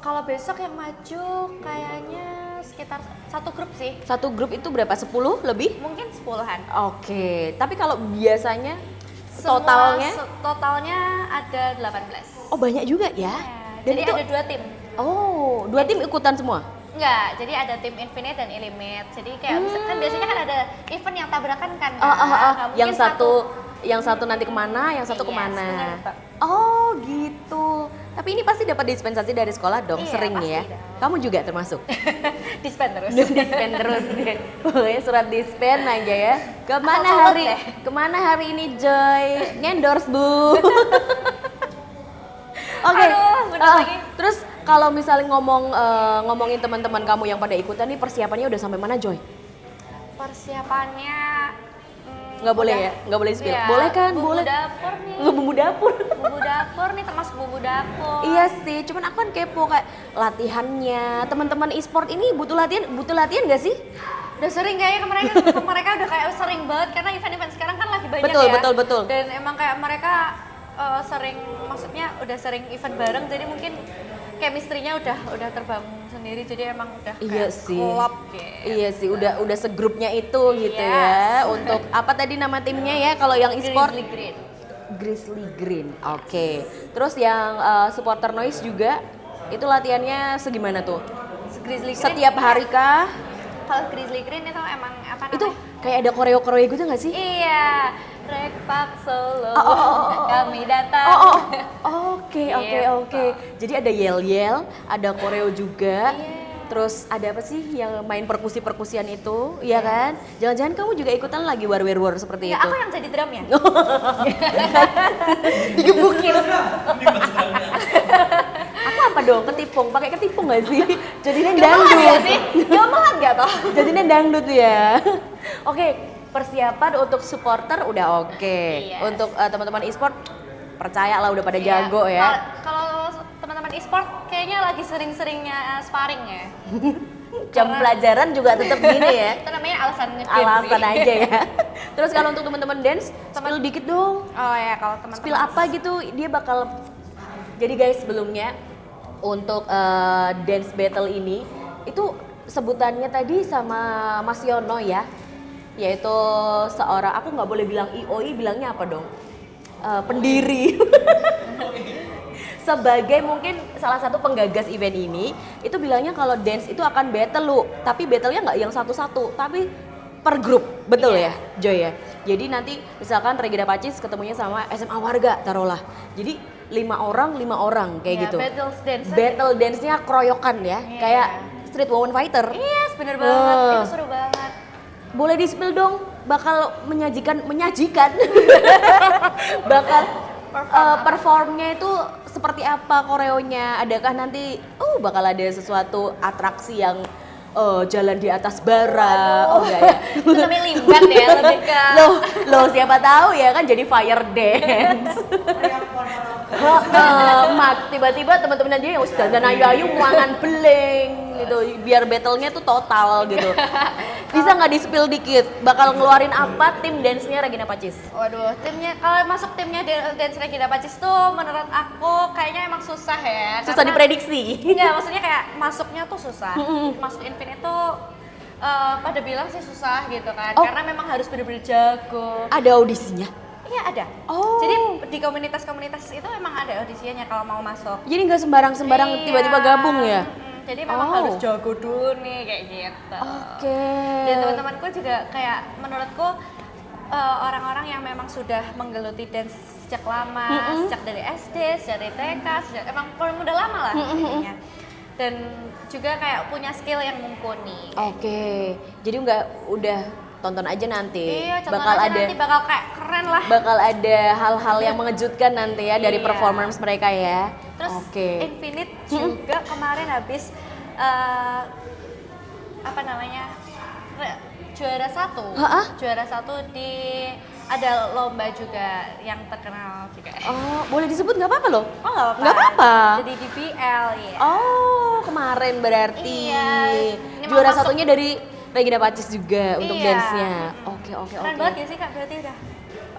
Kalau besok yang maju kayaknya sekitar satu grup sih. Satu grup itu berapa? 10 lebih? Mungkin 10-an. Oke, tapi kalau biasanya totalnya ada 18. Oh, banyak juga ya? Dan jadi itu ada 2 tim. Oh, 2 tim ikutan semua? Enggak, jadi ada tim Infinite dan Illimate. Jadi kayak kan biasanya kan ada event yang tabrakan kan. Yang satu nanti kemana, yang satu kemana? Benar. Oh gitu. Tapi ini pasti dapat dispensasi dari sekolah dong, Iya, sering nih ya. pasti dong. Kamu juga termasuk? Dispen terus. Dispen terus deh. Pokoknya surat dispen aja ya. Kemana hari ini Joy? Ngendorse Bu. Oke. Lagi. Terus kalau misalnya ngomongin teman-teman kamu yang pada ikutan nih, persiapannya udah sampai mana Joy? Persiapannya nggak boleh ya? Nggak boleh spill? Iya, boleh kan? bumbu Boleh. dapur nih. Bumbu dapur. Bumbu dapur nih, termasuk bumbu dapur. Iya sih, cuman aku kan kepo kayak latihannya. Teman-teman e-sport ini butuh latihan nggak sih? Udah sering kayaknya mereka udah kayak sering banget karena event-event sekarang kan lagi banyak Betul. Dan emang kayak mereka sering, maksudnya udah sering event bareng, jadi mungkin chemistry-nya udah terbangun sendiri, jadi emang udah iya kayak sih. klop gitu. Iya sih, udah segrupnya itu gitu ya. Untuk apa tadi nama timnya ya kalau yang e-sport? Grizzly Green. Grizzly Green. Oke. Terus yang supporter noise juga itu latihannya segimana tuh? Grizzly Green. Setiap hari kah? Kalau Grizzly Green itu emang apa namanya? Itu kayak ada koreo-koreo gitu nggak sih? Iya, Rek Pak Solo, kami datang. Oke. Gitu. Jadi ada yel-yel, ada koreo juga. Iya. Terus ada apa sih yang main perkusi-perkusian itu, iya kan? Jangan-jangan kamu juga ikutan lagi war seperti Ya, itu? aku yang jadi drum ya. Digebukin. Aku apa dong? Ketipung, pakai ketipung nggak sih? Jadinya dangdut. Ya sih? Gamelan nggak toh? Jadinya dangdut ya. Oke, persiapan untuk supporter udah oke. Yes. Untuk teman-teman e-sport percaya lah udah pada Iya. jago ya. Kalau teman-teman e-sport kayaknya lagi sering-seringnya sparring ya. Jam pelajaran juga tetap gini ya. Itu namanya alasan ngegame Alasan sih. aja ya. Terus kalau untuk teman-teman dance, spill dikit dong. Oh ya, kalau teman-teman Spill apa gitu, dia bakal. Jadi guys, sebelumnya untuk dance battle ini itu sebutannya tadi sama Mas Yono ya, yaitu seorang, aku nggak boleh bilang IOI, bilangnya apa dong? Pendiri. Sebagai mungkin salah satu penggagas event ini, itu bilangnya kalau dance itu akan battle lu, tapi battlenya nggak yang satu-satu, tapi per grup, betul ya, Joy ya. Jadi nanti misalkan Regina Pacis ketemunya sama SMA Warga, taruhlah. Jadi 5 orang kayak Ya, gitu. battle dance-nya keroyokan ya, Iya. kayak Street Woman Fighter. Yes, bener banget. Itu seru banget. Boleh di-spill dong, bakal menyajikan bakal performnya itu seperti apa koreonya? Adakah nanti bakal ada sesuatu atraksi yang jalan di atas bara? Oh enggak ya? Itu namanya limbat ya, lebih ke Loh siapa tahu ya kan jadi fire dance. Mak tiba-tiba teman-teman aja yang sudah dan ayu-ayu muangan beling gitu, biar battle-nya tuh total gitu. Bisa nggak di-spill dikit? Bakal ngeluarin apa tim dance-nya Regina Pacis? Waduh, kalau masuk timnya Dance Regina Pacis tuh menurut aku kayaknya emang susah ya. Susah diprediksi. Iya, maksudnya kayak masuknya tuh susah. Masuk Infinite tuh pada bilang sih susah gitu kan. Oh. Karena memang harus bener-bener jago. Ada audisinya? Iya ada. Oh. Jadi di komunitas-komunitas itu emang ada audisinya kalau mau masuk. Jadi nggak sembarang-sembarang Iya. tiba-tiba gabung ya? Jadi memang Oh. harus jago dulu nih kayak gitu. Oke. Dan teman-temanku juga kayak menurutku orang-orang yang memang sudah menggeluti dance sejak lama, sejak dari SD, sejak dari TK, emang udah lama lah intinya. Dan juga kayak punya skill yang mumpuni. Oke. Jadi udah tonton aja nanti. Iya, contoh bakal aja ada nanti bakal kayak keren lah. bakal ada hal-hal yang mengejutkan nanti ya dari Iya. performance mereka ya. Terus Oke. Infinite juga kemarin habis apa namanya juara satu di ada lomba juga yang terkenal juga. Oh, boleh disebut nggak apa-apa loh? Oh nggak apa-apa. Nggak apa-apa. Jadi di BL ya. Oh, kemarin berarti. Iya. Ini mau Juara masuk- satunya dari Regina Pacis juga untuk Iya. dance-nya. Oke. Keren banget ya sih kak, berarti udah.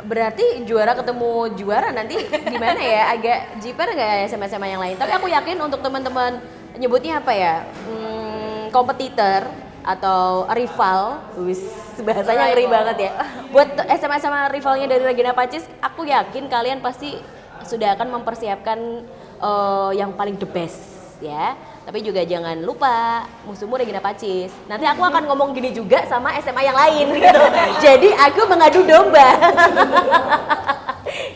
Berarti juara ketemu juara nanti gimana ya? Agak jiper nggak ya SMA-SMA yang lain? Tapi aku yakin untuk teman-teman nyebutnya apa ya? Kompetitor atau rival, bahasanya ngeri banget ya. Buat SMA-SMA rivalnya dari Regina Pacis, aku yakin kalian pasti sudah akan mempersiapkan yang paling the best ya. Tapi juga jangan lupa musuhmu Regina Pacis. Nanti aku akan ngomong gini juga sama SMA yang lain gitu. Jadi aku mengadu domba.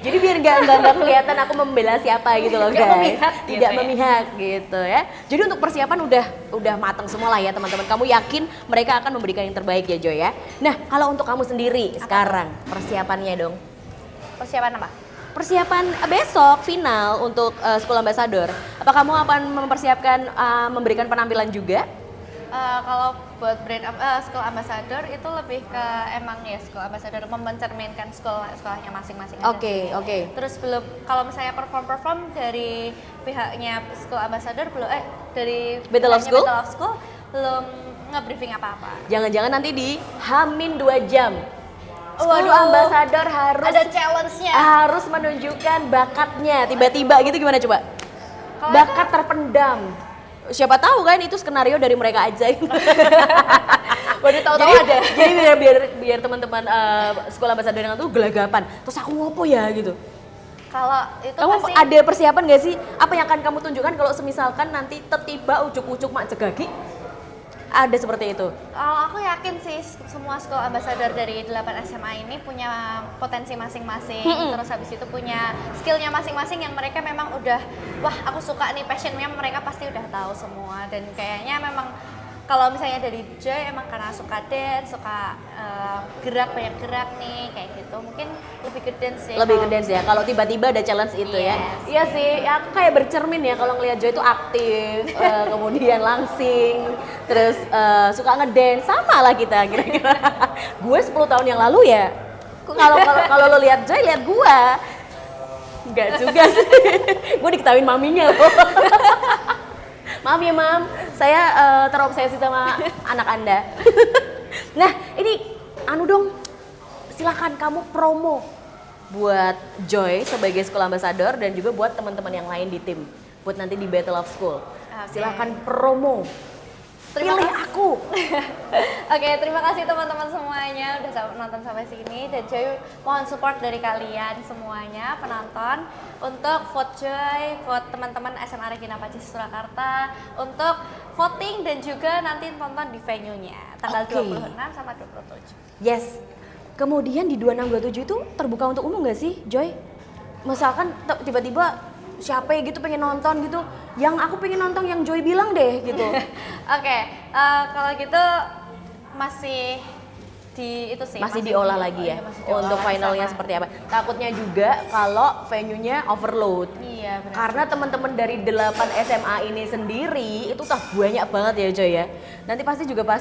Jadi biar nggak kelihatan aku membela siapa gitu loh Nggak guys. memihak gitu Tidak ya. memihak gitu ya. Jadi untuk persiapan udah matang semua lah ya teman-teman. Kamu yakin mereka akan memberikan yang terbaik ya Joy ya. Nah kalau untuk kamu sendiri sekarang persiapannya dong. Persiapan apa? Persiapan besok final untuk School Ambassador. Apa kamu akan mempersiapkan memberikan penampilan juga? Kalau buat School Ambassador itu lebih ke emang ya School Ambassador mencerminkan sekolahnya masing-masing aja Oke, sih. oke. Terus belum kalau misalnya perform dari pihaknya School Ambassador belum dari Battle of pihaknya School? Battle of School belum nge-briefing apa-apa. Jangan-jangan nanti di Hamin 2 jam. School Waduh. Ambassador harus Ada challenge-nya. harus menunjukkan bakatnya tiba-tiba gitu, gimana coba? bakat terpendam. Siapa tahu kan itu skenario dari mereka aja. Baru tahu-tahu ada. Jadi biar teman-teman sekolah bahasa Daring tuh gelagapan. Terus aku ngopo ya gitu. Kalau itu kamu pasti ada persiapan gak sih? Apa yang akan kamu tunjukkan kalau semisalkan nanti tiba ujuk-ujuk mak cegagi? Ada seperti itu? Aku yakin sih semua school ambassador dari 8 SMA ini punya potensi masing-masing. Terus habis itu punya skillnya masing-masing yang mereka memang udah, wah aku suka nih, passionnya mereka pasti udah tahu semua. Dan kayaknya memang kalau misalnya dari Joy emang karena suka dance, suka gerak, banyak gerak nih kayak gitu, mungkin lebih ke dance sih. Lebih ke dance ya, kalau tiba-tiba ada challenge itu ya. Iya sih, ya aku kayak bercermin ya kalau ngelihat Joy itu aktif, kemudian langsing, terus suka ngedance, sama lah kita kira-kira. Gue 10 tahun yang lalu ya, kalau lo lihat Joy, lihat gue. Enggak juga sih, gue diketawain maminya loh. Maaf ya Mam, saya terobsesi sama anak Anda. Nah ini, dong, silakan kamu promo buat Joy sebagai School Ambassador dan juga buat teman-teman yang lain di tim, buat nanti di Battle of School. Silakan promo. Pilih aku. Oke, terima kasih teman-teman semuanya udah nonton sampai sini, dan Joy mohon support dari kalian semuanya penonton untuk vote Joy, vote teman-teman SMA Regina Pacis Surakarta untuk voting dan juga nanti tonton di venue-nya tanggal 26 sama 27. Yes. Kemudian di 26 27 itu terbuka untuk umum nggak sih, Joy? Misalkan tiba-tiba siapa ya gitu pengen nonton gitu, yang aku pengen nonton yang Joy bilang deh gitu. Oke, kalau gitu masih masih diolah lagi ya untuk finalnya seperti apa. Takutnya juga kalau venue-nya overload. Iya, benar. Karena teman-teman dari 8 SMA ini sendiri itu tuh banyak banget ya Joy ya. Nanti pasti juga pas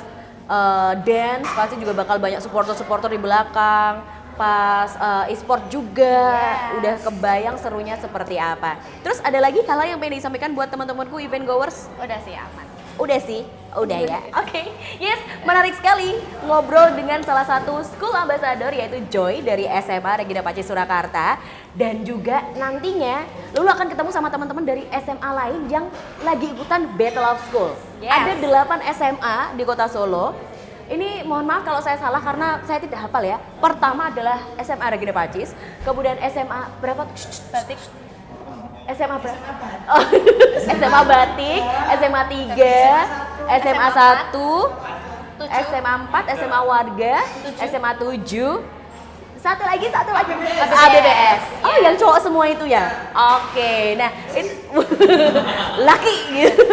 dance pasti juga bakal banyak supporter di belakang. Pas e-sport juga udah kebayang serunya seperti apa. Terus ada lagi hal yang pengen disampaikan buat teman-temanku event goers? Udah sih aman. Udah sih, udah ya. Oke, yes, menarik sekali ngobrol dengan salah satu school ambassador yaitu Joy dari SMA Regina Pacis Surakarta, dan juga nantinya Lulu akan ketemu sama teman-teman dari SMA lain yang lagi ikutan Battle of School. Ada 8 SMA di Kota Solo. Ini mohon maaf kalau saya salah karena saya tidak hafal ya. Pertama adalah SMA Regina Pacis, kemudian SMA berapa? Batik. SMA berapa? Oh, SMA Batik, SMA 3, SMA 1, SMA 4, SMA Warga, SMA 7. Satu lagi ABBS. Oh, yang cowok semua itu ya? Oke, nah laki gitu.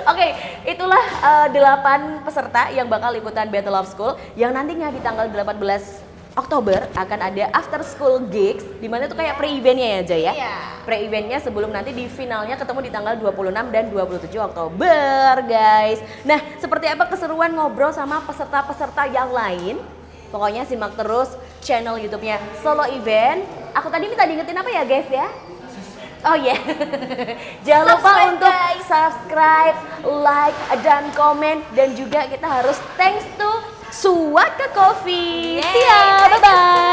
Oke, itulah 8 peserta yang bakal ikutan Battle of School yang nantinya di tanggal 18 Oktober akan ada after school gigs, di mana itu kayak pre-eventnya ya Jay ya? Iya. Pre-eventnya sebelum nanti di finalnya ketemu di tanggal 26 dan 27 Oktober guys. Nah, seperti apa keseruan ngobrol sama peserta-peserta yang lain? Pokoknya simak terus channel YouTube-nya Solo Event. Aku tadi minta diingetin apa ya guys ya? Oh iya, jangan lupa untuk subscribe, like, dan komen. Dan juga kita harus thanks to Suaka Coffee. See ya, bye-bye.